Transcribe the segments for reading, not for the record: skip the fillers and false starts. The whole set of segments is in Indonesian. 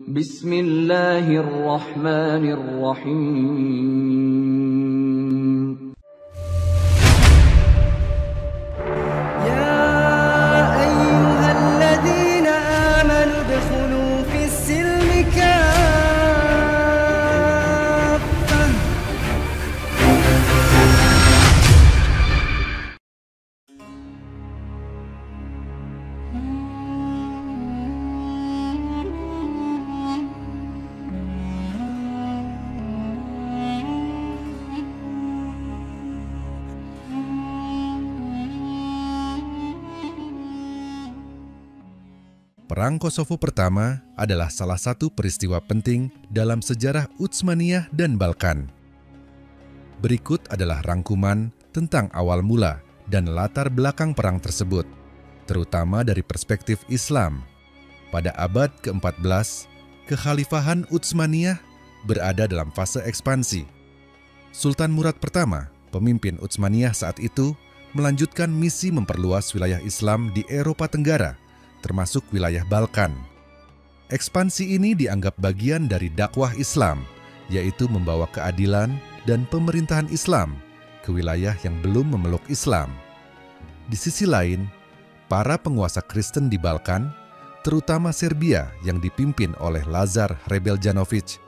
Bismillahirrahmanirrahim. يا أيها الذين آمنوا ادخلوا في السلم كافة. Perang Kosovo pertama adalah salah satu peristiwa penting dalam sejarah Utsmaniyah dan Balkan. Berikut adalah rangkuman tentang awal mula dan latar belakang perang tersebut, terutama dari perspektif Islam. Pada abad ke-14, kekhalifahan Utsmaniyah berada dalam fase ekspansi. Sultan Murad pertama, pemimpin Utsmaniyah saat itu, melanjutkan misi memperluas wilayah Islam di Eropa Tenggara, termasuk wilayah Balkan. Ekspansi ini dianggap bagian dari dakwah Islam, yaitu membawa keadilan dan pemerintahan Islam ke wilayah yang belum memeluk Islam. Di sisi lain, para penguasa Kristen di Balkan, terutama Serbia yang dipimpin oleh Lazar Hrebeljanović,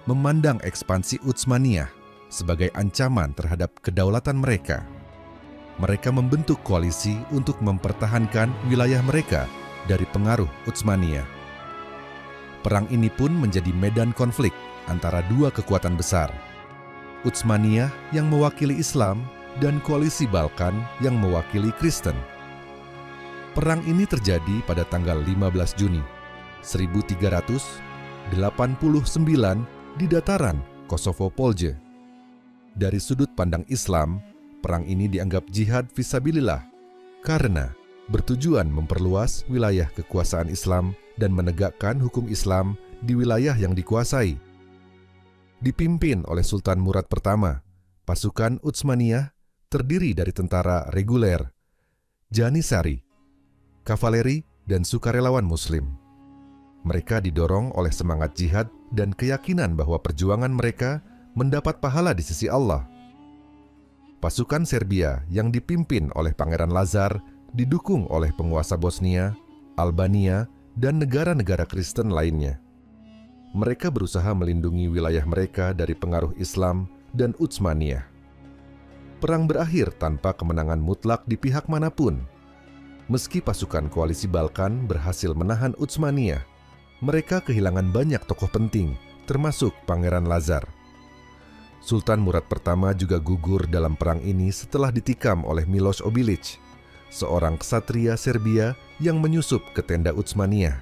memandang ekspansi Utsmaniyah sebagai ancaman terhadap kedaulatan mereka. Mereka membentuk koalisi untuk mempertahankan wilayah mereka dari pengaruh Utsmaniyah. Perang ini pun menjadi medan konflik antara dua kekuatan besar, Utsmaniyah yang mewakili Islam dan koalisi Balkan yang mewakili Kristen. Perang ini terjadi pada tanggal 15 Juni 1389 di dataran Kosovo Polje. Dari sudut pandang Islam, perang ini dianggap jihad fisabilillah karena bertujuan memperluas wilayah kekuasaan Islam dan menegakkan hukum Islam di wilayah yang dikuasai. Dipimpin oleh Sultan Murad pertama, pasukan Utsmaniyah terdiri dari tentara reguler, Janissary, kavaleri, dan sukarelawan Muslim. Mereka didorong oleh semangat jihad dan keyakinan bahwa perjuangan mereka mendapat pahala di sisi Allah. Pasukan Serbia yang dipimpin oleh Pangeran Lazar didukung oleh penguasa Bosnia, Albania, dan negara-negara Kristen lainnya. Mereka berusaha melindungi wilayah mereka dari pengaruh Islam dan Utsmaniyah. Perang berakhir tanpa kemenangan mutlak di pihak manapun. Meski pasukan koalisi Balkan berhasil menahan Utsmaniyah, mereka kehilangan banyak tokoh penting, termasuk Pangeran Lazar. Sultan Murad pertama juga gugur dalam perang ini setelah ditikam oleh Miloš Obilić, seorang ksatria Serbia yang menyusup ke tenda Utsmaniyah.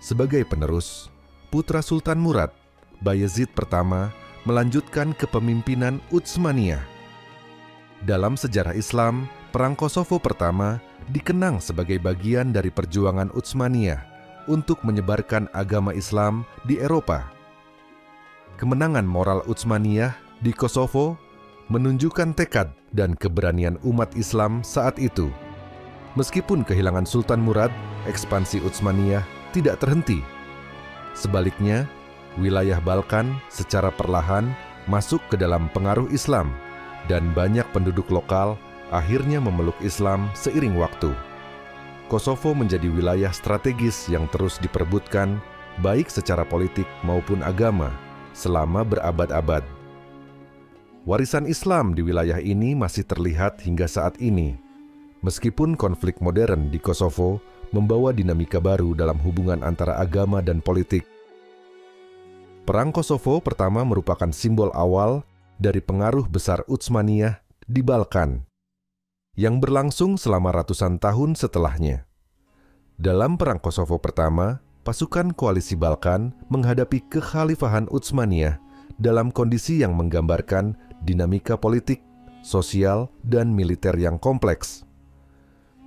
Sebagai penerus, putra Sultan Murad, Bayezid pertama, melanjutkan kepemimpinan Utsmaniyah. Dalam sejarah Islam, Perang Kosovo pertama dikenang sebagai bagian dari perjuangan Utsmaniyah untuk menyebarkan agama Islam di Eropa. Kemenangan moral Utsmaniyah di Kosovo menunjukkan tekad dan keberanian umat Islam saat itu. Meskipun kehilangan Sultan Murad, ekspansi Utsmaniyah tidak terhenti. Sebaliknya, wilayah Balkan secara perlahan masuk ke dalam pengaruh Islam dan banyak penduduk lokal akhirnya memeluk Islam seiring waktu. Kosovo menjadi wilayah strategis yang terus diperebutkan baik secara politik maupun agama selama berabad-abad. Warisan Islam di wilayah ini masih terlihat hingga saat ini, meskipun konflik modern di Kosovo membawa dinamika baru dalam hubungan antara agama dan politik. Perang Kosovo pertama merupakan simbol awal dari pengaruh besar Utsmaniyah di Balkan, yang berlangsung selama ratusan tahun setelahnya. Dalam Perang Kosovo pertama, pasukan koalisi Balkan menghadapi kekhalifahan Utsmaniyah dalam kondisi yang menggambarkan dinamika politik, sosial, dan militer yang kompleks.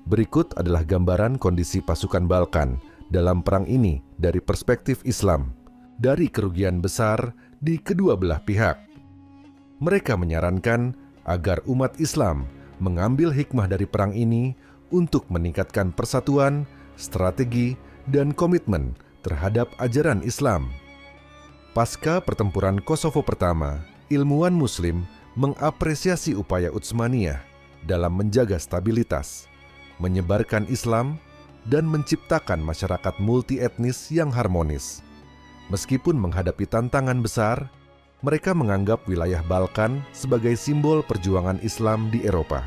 Berikut adalah gambaran kondisi pasukan Balkan dalam perang ini dari perspektif Islam, dari kerugian besar di kedua belah pihak. Mereka menyarankan agar umat Islam mengambil hikmah dari perang ini untuk meningkatkan persatuan, strategi, dan komitmen terhadap ajaran Islam. Pasca pertempuran Kosovo pertama, ilmuwan Muslim mengapresiasi upaya Utsmaniyah dalam menjaga stabilitas, menyebarkan Islam, dan menciptakan masyarakat multietnis yang harmonis. Meskipun menghadapi tantangan besar, mereka menganggap wilayah Balkan sebagai simbol perjuangan Islam di Eropa.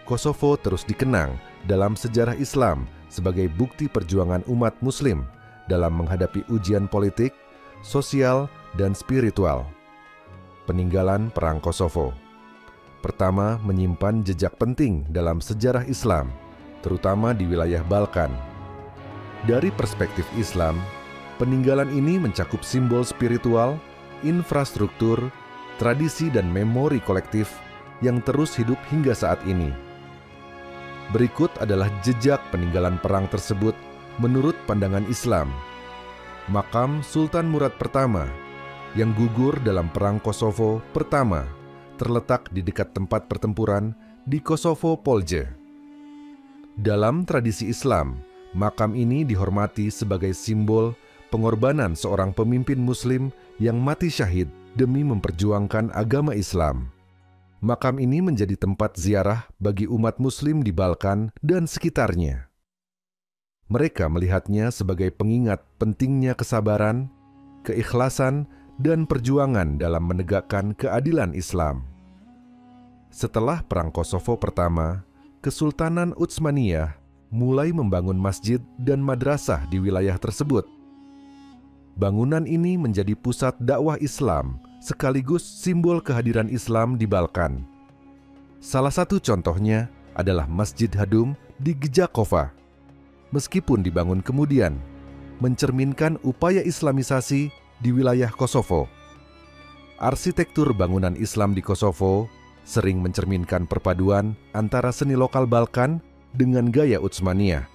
Kosovo terus dikenang dalam sejarah Islam sebagai bukti perjuangan umat Muslim dalam menghadapi ujian politik, sosial, dan spiritual. Peninggalan Perang Kosovo pertama menyimpan jejak penting dalam sejarah Islam, terutama di wilayah Balkan. Dari perspektif Islam, peninggalan ini mencakup simbol spiritual, infrastruktur, tradisi, dan memori kolektif yang terus hidup hingga saat ini. Berikut adalah jejak peninggalan perang tersebut menurut pandangan Islam. Makam Sultan Murad pertama yang gugur dalam Perang Kosovo pertama terletak di dekat tempat pertempuran di Kosovo Polje. Dalam tradisi Islam, makam ini dihormati sebagai simbol pengorbanan seorang pemimpin Muslim yang mati syahid demi memperjuangkan agama Islam. Makam ini menjadi tempat ziarah bagi umat Muslim di Balkan dan sekitarnya. Mereka melihatnya sebagai pengingat pentingnya kesabaran, keikhlasan, dan perjuangan dalam menegakkan keadilan Islam. Setelah Perang Kosovo pertama, Kesultanan Utsmaniyah mulai membangun masjid dan madrasah di wilayah tersebut. Bangunan ini menjadi pusat dakwah Islam sekaligus simbol kehadiran Islam di Balkan. Salah satu contohnya adalah Masjid Hadum di Gejakova. Meskipun dibangun kemudian, mencerminkan upaya Islamisasi di wilayah Kosovo. Arsitektur bangunan Islam di Kosovo sering mencerminkan perpaduan antara seni lokal Balkan dengan gaya Utsmaniyah,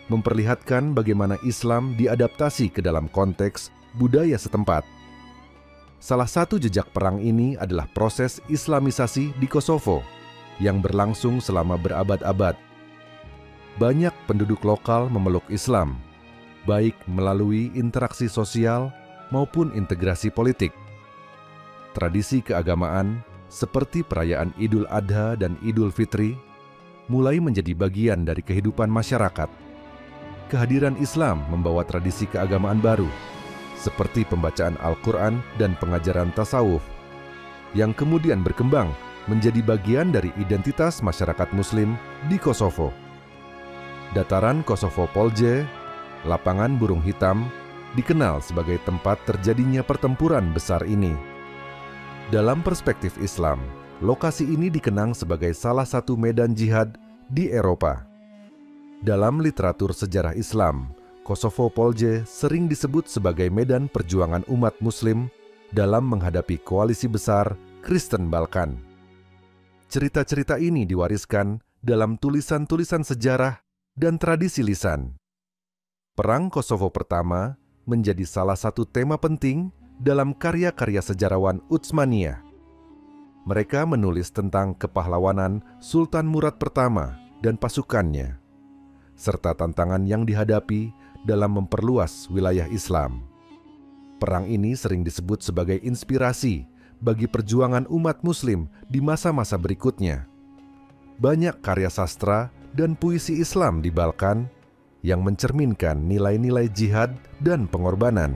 memperlihatkan bagaimana Islam diadaptasi ke dalam konteks budaya setempat. Salah satu jejak perang ini adalah proses Islamisasi di Kosovo yang berlangsung selama berabad-abad. Banyak penduduk lokal memeluk Islam, baik melalui interaksi sosial maupun integrasi politik. Tradisi keagamaan seperti perayaan Idul Adha dan Idul Fitri mulai menjadi bagian dari kehidupan masyarakat. Kehadiran Islam membawa tradisi keagamaan baru, seperti pembacaan Al-Quran dan pengajaran tasawuf, yang kemudian berkembang menjadi bagian dari identitas masyarakat Muslim di Kosovo. Dataran Kosovo Polje, lapangan burung hitam, dikenal sebagai tempat terjadinya pertempuran besar ini. Dalam perspektif Islam, lokasi ini dikenang sebagai salah satu medan jihad di Eropa. Dalam literatur sejarah Islam, Kosovo Polje sering disebut sebagai medan perjuangan umat Muslim dalam menghadapi koalisi besar Kristen Balkan. Cerita-cerita ini diwariskan dalam tulisan-tulisan sejarah dan tradisi lisan. Perang Kosovo pertama menjadi salah satu tema penting dalam karya-karya sejarawan Utsmaniyah. Mereka menulis tentang kepahlawanan Sultan Murad pertama dan pasukannya, serta tantangan yang dihadapi dalam memperluas wilayah Islam. Perang ini sering disebut sebagai inspirasi bagi perjuangan umat Muslim di masa-masa berikutnya. Banyak karya sastra dan puisi Islam di Balkan yang mencerminkan nilai-nilai jihad dan pengorbanan.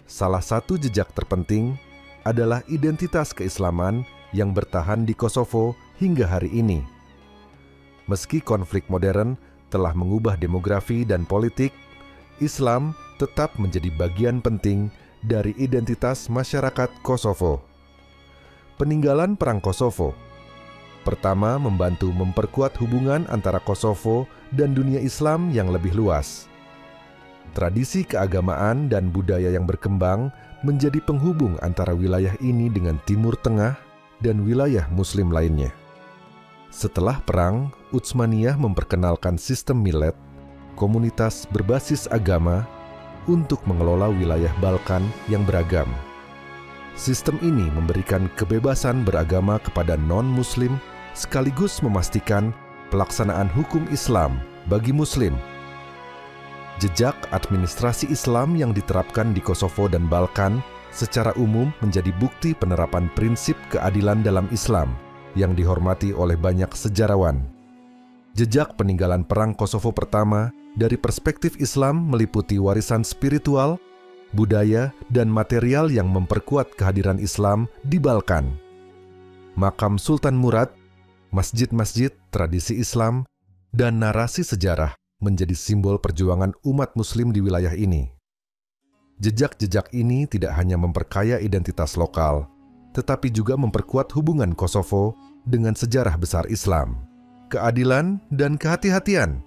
Salah satu jejak terpenting adalah identitas keislaman yang bertahan di Kosovo hingga hari ini. Meski konflik modern telah mengubah demografi dan politik, Islam tetap menjadi bagian penting dari identitas masyarakat Kosovo. Peninggalan Perang Kosovo pertama membantu memperkuat hubungan antara Kosovo dan dunia Islam yang lebih luas. Tradisi keagamaan dan budaya yang berkembang menjadi penghubung antara wilayah ini dengan Timur Tengah dan wilayah Muslim lainnya. Setelah perang, Utsmaniyah memperkenalkan sistem millet, komunitas berbasis agama, untuk mengelola wilayah Balkan yang beragam. Sistem ini memberikan kebebasan beragama kepada non-Muslim sekaligus memastikan pelaksanaan hukum Islam bagi Muslim. jejak administrasi Islam yang diterapkan di Kosovo dan Balkan secara umum menjadi bukti penerapan prinsip keadilan dalam Islam yang dihormati oleh banyak sejarawan. Jejak peninggalan Perang Kosovo pertama dari perspektif Islam meliputi warisan spiritual, budaya, dan material yang memperkuat kehadiran Islam di Balkan. Makam Sultan Murad, masjid-masjid, tradisi Islam, dan narasi sejarah menjadi simbol perjuangan umat Muslim di wilayah ini. Jejak-jejak ini tidak hanya memperkaya identitas lokal, tetapi juga memperkuat hubungan Kosovo dengan sejarah besar Islam, keadilan, dan kehati-hatian.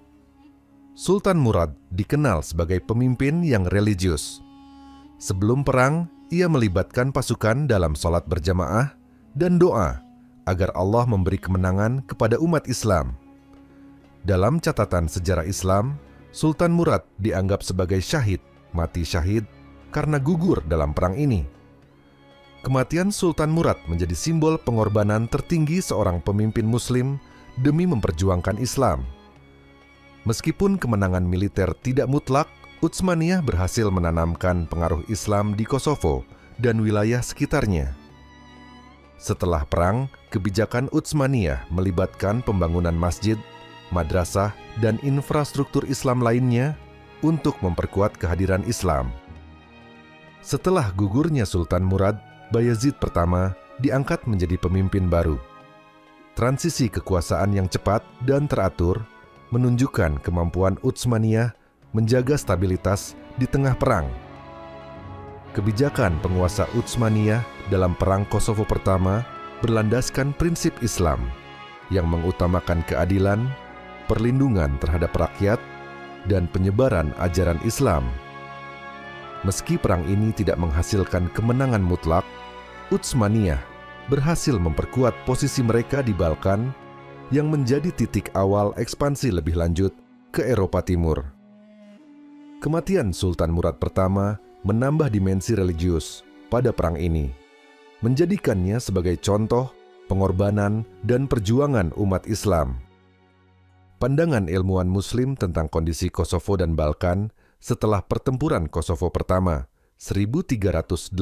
Sultan Murad dikenal sebagai pemimpin yang religius. Sebelum perang, ia melibatkan pasukan dalam sholat berjamaah dan doa agar Allah memberi kemenangan kepada umat Islam. Dalam catatan sejarah Islam, Sultan Murad dianggap sebagai syahid, mati syahid, karena gugur dalam perang ini. Kematian Sultan Murad menjadi simbol pengorbanan tertinggi seorang pemimpin Muslim demi memperjuangkan Islam. Meskipun kemenangan militer tidak mutlak, Utsmaniyah berhasil menanamkan pengaruh Islam di Kosovo dan wilayah sekitarnya. Setelah perang, kebijakan Utsmaniyah melibatkan pembangunan masjid, madrasah, dan infrastruktur Islam lainnya untuk memperkuat kehadiran Islam. Setelah gugurnya Sultan Murad, Bayezid pertama diangkat menjadi pemimpin baru. Transisi kekuasaan yang cepat dan teratur menunjukkan kemampuan Utsmaniyah menjaga stabilitas di tengah perang. Kebijakan penguasa Utsmaniyah dalam Perang Kosovo pertama berlandaskan prinsip Islam yang mengutamakan keadilan, perlindungan terhadap rakyat, dan penyebaran ajaran Islam. Meski perang ini tidak menghasilkan kemenangan mutlak, Utsmaniyah berhasil memperkuat posisi mereka di Balkan yang menjadi titik awal ekspansi lebih lanjut ke Eropa Timur. Kematian Sultan Murad pertama menambah dimensi religius pada perang ini, menjadikannya sebagai contoh pengorbanan dan perjuangan umat Islam. Pandangan ilmuwan Muslim tentang kondisi Kosovo dan Balkan setelah pertempuran Kosovo pertama 1389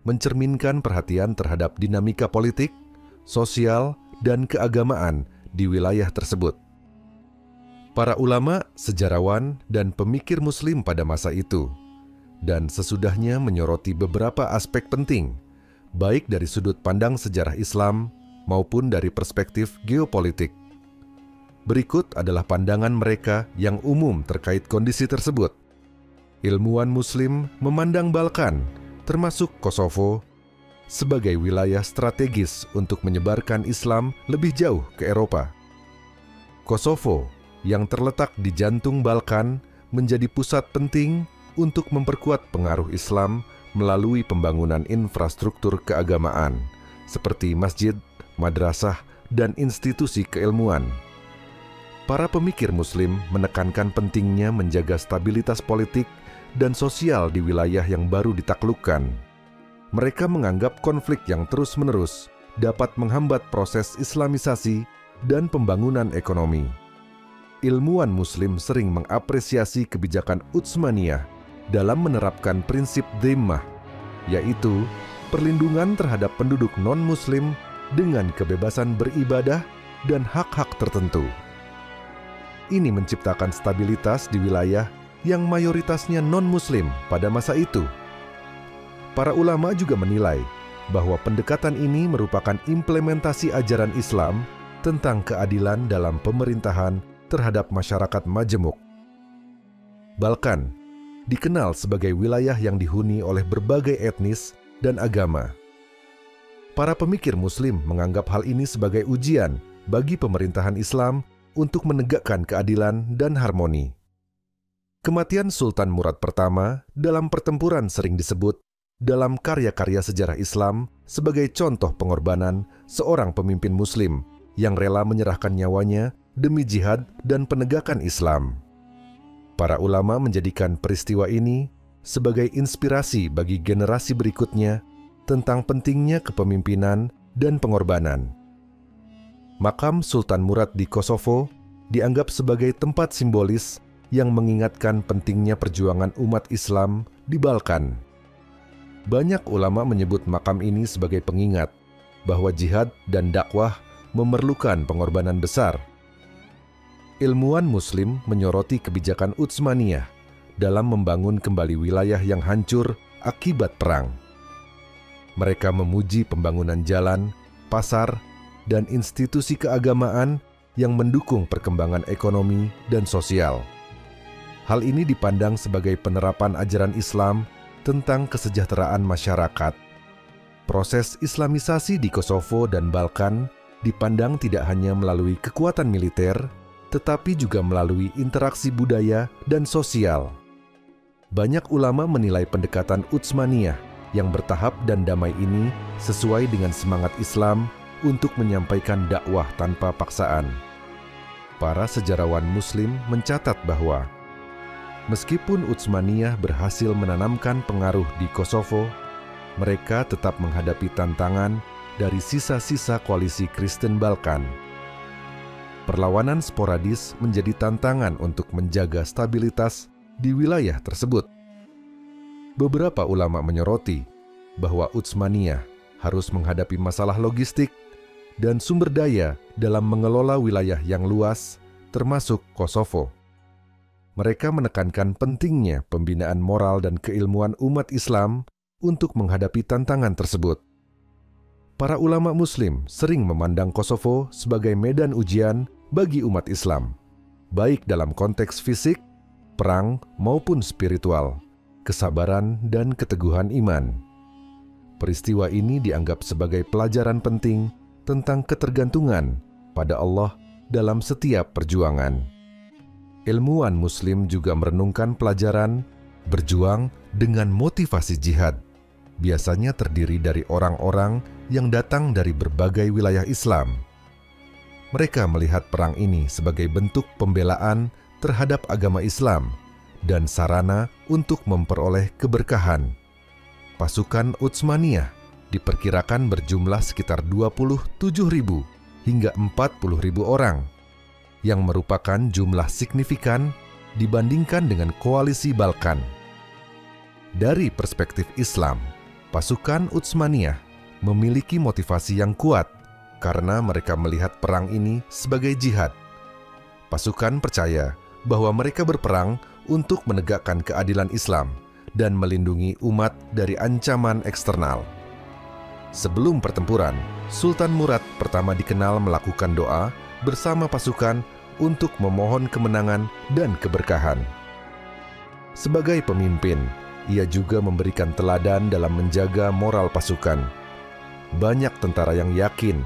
mencerminkan perhatian terhadap dinamika politik, sosial, dan keagamaan di wilayah tersebut. Para ulama, sejarawan, dan pemikir Muslim pada masa itu, dan sesudahnya menyoroti beberapa aspek penting, baik dari sudut pandang sejarah Islam maupun dari perspektif geopolitik. Berikut adalah pandangan mereka yang umum terkait kondisi tersebut. Ilmuwan Muslim memandang Balkan, termasuk Kosovo, sebagai wilayah strategis untuk menyebarkan Islam lebih jauh ke Eropa. Kosovo, yang terletak di jantung Balkan, menjadi pusat penting untuk memperkuat pengaruh Islam melalui pembangunan infrastruktur keagamaan, seperti masjid, madrasah, dan institusi keilmuan. Para pemikir Muslim menekankan pentingnya menjaga stabilitas politik dan sosial di wilayah yang baru ditaklukkan. Mereka menganggap konflik yang terus-menerus dapat menghambat proses Islamisasi dan pembangunan ekonomi. Ilmuwan Muslim sering mengapresiasi kebijakan Utsmaniyah dalam menerapkan prinsip dhimmah, yaitu perlindungan terhadap penduduk non-Muslim dengan kebebasan beribadah dan hak-hak tertentu. Ini menciptakan stabilitas di wilayah yang mayoritasnya non-Muslim pada masa itu. Para ulama juga menilai bahwa pendekatan ini merupakan implementasi ajaran Islam tentang keadilan dalam pemerintahan terhadap masyarakat majemuk. Balkan dikenal sebagai wilayah yang dihuni oleh berbagai etnis dan agama. Para pemikir Muslim menganggap hal ini sebagai ujian bagi pemerintahan Islam untuk menegakkan keadilan dan harmoni. Kematian Sultan Murad pertama dalam pertempuran sering disebut dalam karya-karya sejarah Islam sebagai contoh pengorbanan seorang pemimpin Muslim yang rela menyerahkan nyawanya demi jihad dan penegakan Islam. Para ulama menjadikan peristiwa ini sebagai inspirasi bagi generasi berikutnya tentang pentingnya kepemimpinan dan pengorbanan. Makam Sultan Murad di Kosovo dianggap sebagai tempat simbolis yang mengingatkan pentingnya perjuangan umat Islam di Balkan. Banyak ulama menyebut makam ini sebagai pengingat bahwa jihad dan dakwah memerlukan pengorbanan besar. Ilmuwan Muslim menyoroti kebijakan Utsmaniyah dalam membangun kembali wilayah yang hancur akibat perang. Mereka memuji pembangunan jalan, pasar, dan institusi keagamaan yang mendukung perkembangan ekonomi dan sosial. Hal ini dipandang sebagai penerapan ajaran Islam tentang kesejahteraan masyarakat. Proses Islamisasi di Kosovo dan Balkan dipandang tidak hanya melalui kekuatan militer, tetapi juga melalui interaksi budaya dan sosial. Banyak ulama menilai pendekatan Utsmaniyah yang bertahap dan damai ini sesuai dengan semangat Islam untuk menyampaikan dakwah tanpa paksaan. Para sejarawan Muslim mencatat bahwa meskipun Utsmaniyah berhasil menanamkan pengaruh di Kosovo, mereka tetap menghadapi tantangan dari sisa-sisa koalisi Kristen Balkan. Perlawanan sporadis menjadi tantangan untuk menjaga stabilitas di wilayah tersebut. Beberapa ulama menyoroti bahwa Utsmaniyah harus menghadapi masalah logistik dan sumber daya dalam mengelola wilayah yang luas, termasuk Kosovo. Mereka menekankan pentingnya pembinaan moral dan keilmuan umat Islam untuk menghadapi tantangan tersebut. Para ulama Muslim sering memandang Kosovo sebagai medan ujian bagi umat Islam, baik dalam konteks fisik, perang, maupun spiritual, kesabaran, dan keteguhan iman. Peristiwa ini dianggap sebagai pelajaran penting tentang ketergantungan pada Allah dalam setiap perjuangan. Ilmuwan Muslim juga merenungkan pelajaran berjuang dengan motivasi jihad. Biasanya terdiri dari orang-orang yang datang dari berbagai wilayah Islam. Mereka melihat perang ini sebagai bentuk pembelaan terhadap agama Islam dan sarana untuk memperoleh keberkahan. Pasukan Utsmaniyah diperkirakan berjumlah sekitar 27.000 hingga 40.000 orang, yang merupakan jumlah signifikan dibandingkan dengan koalisi Balkan. Dari perspektif Islam, pasukan Utsmaniyah memiliki motivasi yang kuat karena mereka melihat perang ini sebagai jihad. Pasukan percaya bahwa mereka berperang untuk menegakkan keadilan Islam dan melindungi umat dari ancaman eksternal. Sebelum pertempuran, Sultan Murad pertama dikenal melakukan doa bersama pasukan untuk memohon kemenangan dan keberkahan. Sebagai pemimpin, ia juga memberikan teladan dalam menjaga moral pasukan. Banyak tentara yang yakin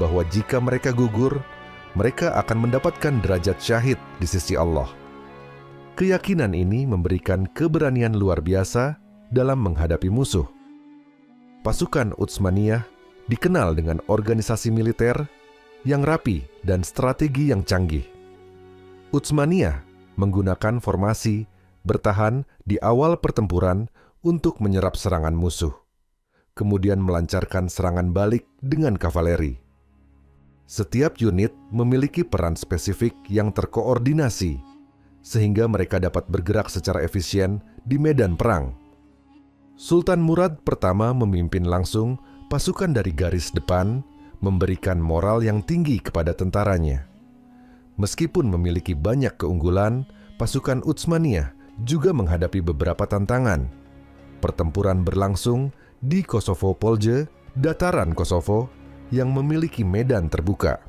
bahwa jika mereka gugur, mereka akan mendapatkan derajat syahid di sisi Allah. Keyakinan ini memberikan keberanian luar biasa dalam menghadapi musuh. Pasukan Utsmaniyah dikenal dengan organisasi militer yang rapi dan strategi yang canggih. Utsmaniyah menggunakan formasi bertahan di awal pertempuran untuk menyerap serangan musuh, kemudian melancarkan serangan balik dengan kavaleri. Setiap unit memiliki peran spesifik yang terkoordinasi, sehingga mereka dapat bergerak secara efisien di medan perang. Sultan Murad pertama memimpin langsung pasukan dari garis depan, memberikan moral yang tinggi kepada tentaranya. Meskipun memiliki banyak keunggulan, pasukan Utsmaniyah juga menghadapi beberapa tantangan. Pertempuran berlangsung di Kosovo Polje, dataran Kosovo, yang memiliki medan terbuka.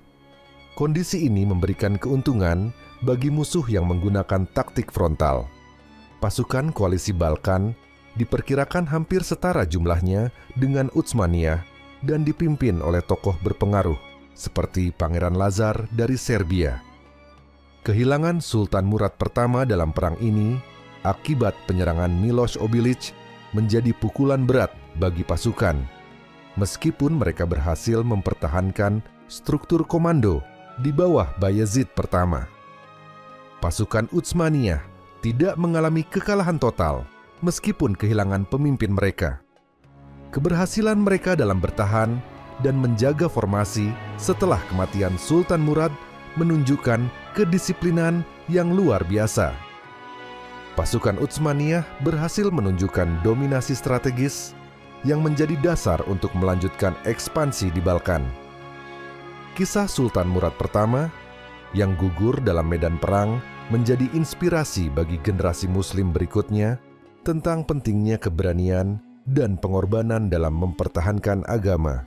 Kondisi ini memberikan keuntungan bagi musuh yang menggunakan taktik frontal. Pasukan koalisi Balkan diperkirakan hampir setara jumlahnya dengan Utsmaniyah dan dipimpin oleh tokoh berpengaruh seperti Pangeran Lazar dari Serbia. Kehilangan Sultan Murad pertama dalam perang ini akibat penyerangan Miloš Obilić menjadi pukulan berat bagi pasukan, meskipun mereka berhasil mempertahankan struktur komando di bawah Bayezid pertama. Pasukan Utsmaniyah tidak mengalami kekalahan total meskipun kehilangan pemimpin mereka. Keberhasilan mereka dalam bertahan dan menjaga formasi setelah kematian Sultan Murad menunjukkan kedisiplinan yang luar biasa pasukan Utsmaniyah berhasil menunjukkan dominasi strategis yang menjadi dasar untuk melanjutkan ekspansi di Balkan. Kisah Sultan Murad pertama yang gugur dalam medan perang menjadi inspirasi bagi generasi Muslim berikutnya tentang pentingnya keberanian dan pengorbanan dalam mempertahankan agama.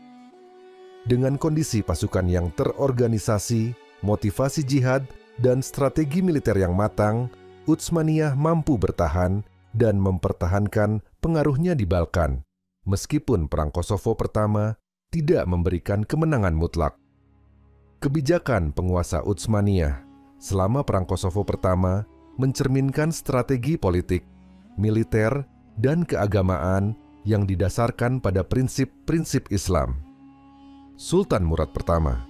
Dengan kondisi pasukan yang terorganisasi, motivasi jihad, dan strategi militer yang matang, Utsmaniyah mampu bertahan dan mempertahankan pengaruhnya di Balkan, meskipun Perang Kosovo pertama tidak memberikan kemenangan mutlak. Kebijakan penguasa Utsmaniyah selama Perang Kosovo pertama mencerminkan strategi politik, militer, dan keagamaan yang didasarkan pada prinsip-prinsip Islam. Sultan Murad pertama,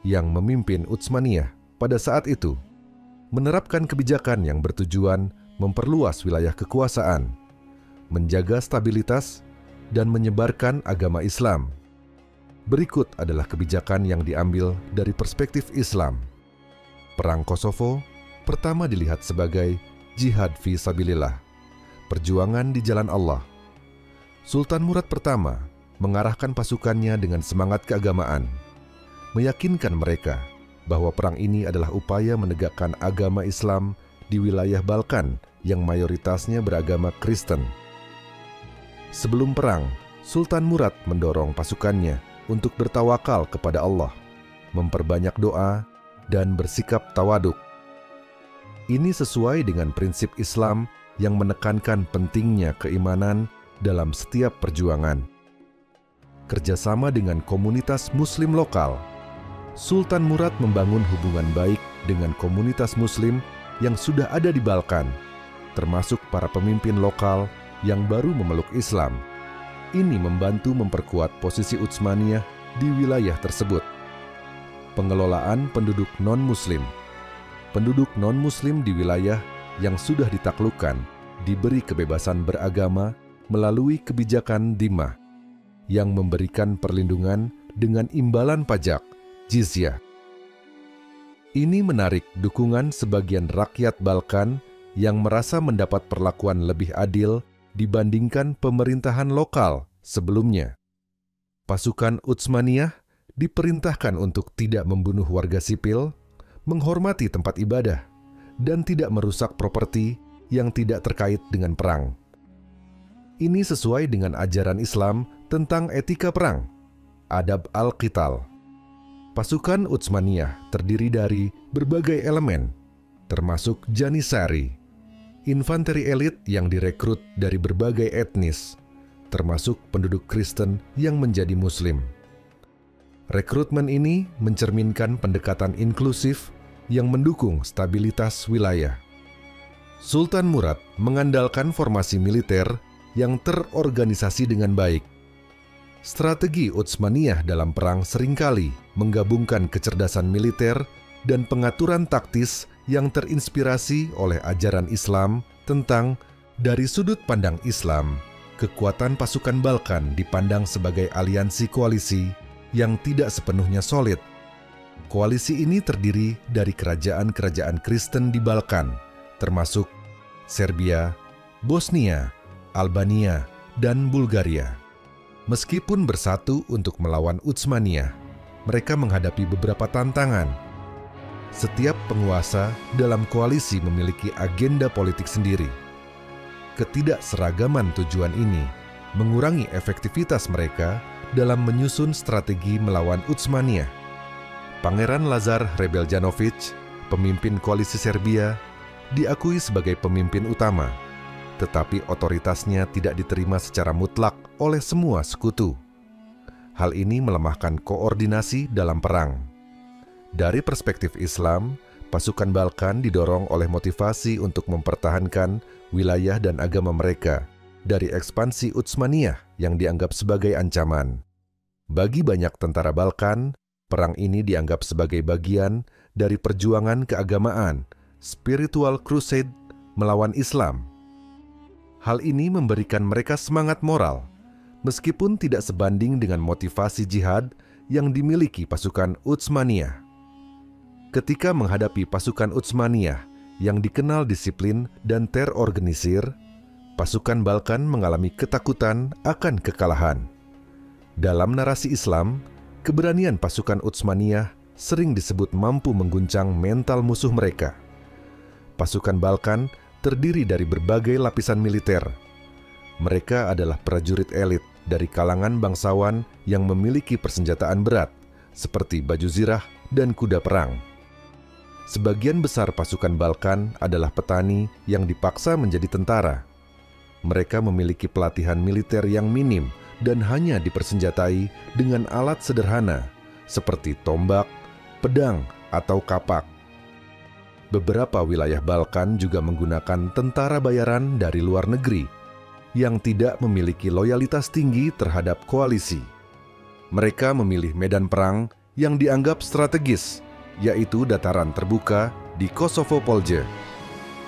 yang memimpin Utsmaniyah pada saat itu, menerapkan kebijakan yang bertujuan memperluas wilayah kekuasaan, menjaga stabilitas, dan menyebarkan agama Islam. Berikut adalah kebijakan yang diambil dari perspektif Islam. Perang Kosovo pertama dilihat sebagai jihad fi sabilillah, perjuangan di jalan Allah. Sultan Murad pertama mengarahkan pasukannya dengan semangat keagamaan, meyakinkan mereka bahwa perang ini adalah upaya menegakkan agama Islam di wilayah Balkan yang mayoritasnya beragama Kristen. Sebelum perang, Sultan Murad mendorong pasukannya untuk bertawakal kepada Allah, memperbanyak doa, dan bersikap tawaduk. Ini sesuai dengan prinsip Islam yang menekankan pentingnya keimanan dalam setiap perjuangan. Kerjasama dengan komunitas Muslim lokal, Sultan Murad membangun hubungan baik dengan komunitas Muslim yang sudah ada di Balkan, termasuk para pemimpin lokal yang baru memeluk Islam. Ini membantu memperkuat posisi Utsmaniyah di wilayah tersebut. Pengelolaan penduduk non-Muslim. Penduduk non-Muslim di wilayah yang sudah ditaklukkan diberi kebebasan beragama melalui kebijakan Dhimma yang memberikan perlindungan dengan imbalan pajak, jizyah. Ini menarik dukungan sebagian rakyat Balkan yang merasa mendapat perlakuan lebih adil dibandingkan pemerintahan lokal sebelumnya. Pasukan Utsmaniyah diperintahkan untuk tidak membunuh warga sipil, menghormati tempat ibadah, dan tidak merusak properti yang tidak terkait dengan perang. Ini sesuai dengan ajaran Islam tentang etika perang, adab al-qital. Pasukan Utsmaniyah terdiri dari berbagai elemen, termasuk Janissary, infanteri elit yang direkrut dari berbagai etnis, termasuk penduduk Kristen yang menjadi Muslim. Rekrutmen ini mencerminkan pendekatan inklusif yang mendukung stabilitas wilayah. Sultan Murad mengandalkan formasi militer yang terorganisasi dengan baik. Strategi Utsmaniyah dalam perang seringkali menggabungkan kecerdasan militer dan pengaturan taktis yang terinspirasi oleh ajaran Islam tentang dari sudut pandang Islam, kekuatan pasukan Balkan dipandang sebagai aliansi koalisi yang tidak sepenuhnya solid. Koalisi ini terdiri dari kerajaan-kerajaan Kristen di Balkan, termasuk Serbia, Bosnia, Albania, dan Bulgaria. Meskipun bersatu untuk melawan Utsmaniyah, mereka menghadapi beberapa tantangan. Setiap penguasa dalam koalisi memiliki agenda politik sendiri. Ketidakseragaman tujuan ini mengurangi efektivitas mereka dalam menyusun strategi melawan Utsmaniyah. Pangeran Lazar Hrebeljanović, pemimpin koalisi Serbia, diakui sebagai pemimpin utama, tetapi otoritasnya tidak diterima secara mutlak oleh semua sekutu. Hal ini melemahkan koordinasi dalam perang. Dari perspektif Islam, pasukan Balkan didorong oleh motivasi untuk mempertahankan wilayah dan agama mereka dari ekspansi Utsmaniyah yang dianggap sebagai ancaman. Bagi banyak tentara Balkan, perang ini dianggap sebagai bagian dari perjuangan keagamaan, spiritual crusade melawan Islam. Hal ini memberikan mereka semangat moral, meskipun tidak sebanding dengan motivasi jihad yang dimiliki pasukan Utsmaniyah. Ketika menghadapi pasukan Utsmaniyah yang dikenal disiplin dan terorganisir, pasukan Balkan mengalami ketakutan akan kekalahan. Dalam narasi Islam, keberanian pasukan Utsmaniyah sering disebut mampu mengguncang mental musuh mereka. Pasukan Balkan terdiri dari berbagai lapisan militer. Mereka adalah prajurit elit dari kalangan bangsawan yang memiliki persenjataan berat, seperti baju zirah dan kuda perang. Sebagian besar pasukan Balkan adalah petani yang dipaksa menjadi tentara. Mereka memiliki pelatihan militer yang minim dan hanya dipersenjatai dengan alat sederhana seperti tombak, pedang, atau kapak. Beberapa wilayah Balkan juga menggunakan tentara bayaran dari luar negeri yang tidak memiliki loyalitas tinggi terhadap koalisi. Mereka memilih medan perang yang dianggap strategis, yaitu dataran terbuka di Kosovo Polje.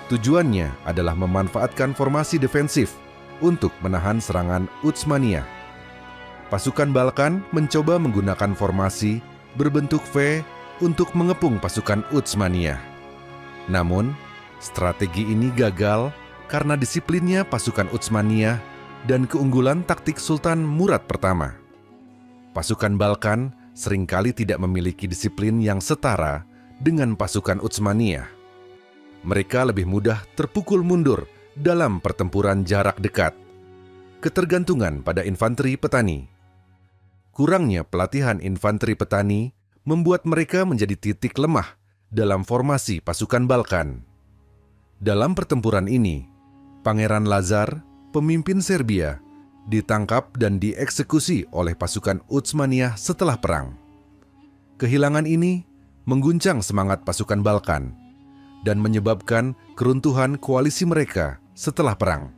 Tujuannya adalah memanfaatkan formasi defensif untuk menahan serangan Utsmaniyah. Pasukan Balkan mencoba menggunakan formasi berbentuk V untuk mengepung pasukan Utsmaniyah. Namun, strategi ini gagal karena disiplinnya pasukan Utsmaniyah dan keunggulan taktik Sultan Murad pertama. Pasukan Balkan seringkali tidak memiliki disiplin yang setara dengan pasukan Utsmaniyah. Mereka lebih mudah terpukul mundur dalam pertempuran jarak dekat. Ketergantungan pada infanteri petani. Kurangnya pelatihan infanteri petani membuat mereka menjadi titik lemah dalam formasi pasukan Balkan. Dalam pertempuran ini, Pangeran Lazar, pemimpin Serbia, ditangkap dan dieksekusi oleh pasukan Utsmaniyah setelah perang. Kehilangan ini mengguncang semangat pasukan Balkan dan menyebabkan keruntuhan koalisi mereka setelah perang.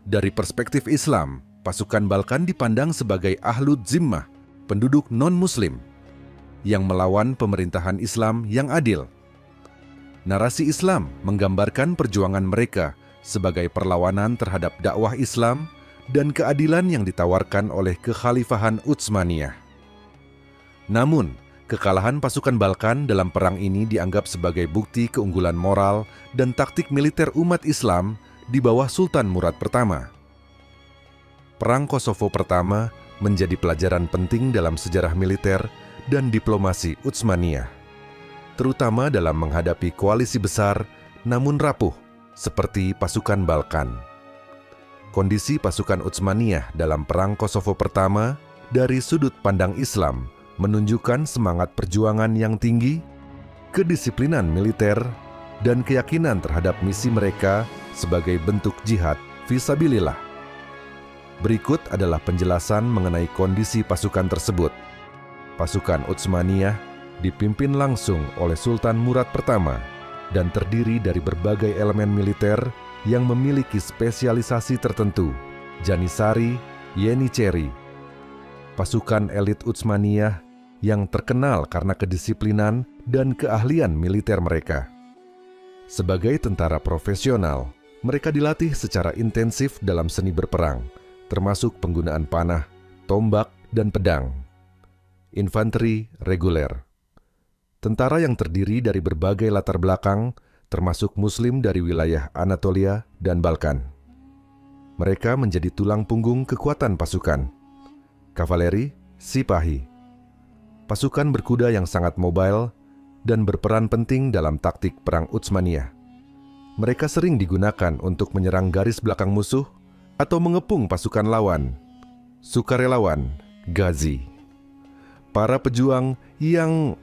Dari perspektif Islam, pasukan Balkan dipandang sebagai ahlud zimmah, penduduk non-muslim, yang melawan pemerintahan Islam yang adil. Narasi Islam menggambarkan perjuangan mereka sebagai perlawanan terhadap dakwah Islam dan keadilan yang ditawarkan oleh kekhalifahan Utsmaniyah. Namun, kekalahan pasukan Balkan dalam perang ini dianggap sebagai bukti keunggulan moral dan taktik militer umat Islam di bawah Sultan Murad pertama. Perang Kosovo pertama menjadi pelajaran penting dalam sejarah militer dan diplomasi Utsmaniyah, terutama dalam menghadapi koalisi besar namun rapuh seperti pasukan Balkan. Kondisi pasukan Utsmaniyah dalam Perang Kosovo pertama dari sudut pandang Islam menunjukkan semangat perjuangan yang tinggi, kedisiplinan militer, dan keyakinan terhadap misi mereka sebagai bentuk jihad fisabilillah. Berikut adalah penjelasan mengenai kondisi pasukan tersebut. Pasukan Utsmaniyah dipimpin langsung oleh Sultan Murad pertama dan terdiri dari berbagai elemen militer yang memiliki spesialisasi tertentu, Janissary, Yeniçeri. Pasukan elit Utsmaniyah yang terkenal karena kedisiplinan dan keahlian militer mereka. Sebagai tentara profesional, mereka dilatih secara intensif dalam seni berperang, termasuk penggunaan panah, tombak, dan pedang. Infanteri reguler. Tentara yang terdiri dari berbagai latar belakang, termasuk Muslim dari wilayah Anatolia dan Balkan. Mereka menjadi tulang punggung kekuatan pasukan. Kavaleri, Sipahi. Pasukan berkuda yang sangat mobile dan berperan penting dalam taktik perang Utsmaniyah. Mereka sering digunakan untuk menyerang garis belakang musuh atau mengepung pasukan lawan. Sukarelawan, Ghazi. Para pejuang yang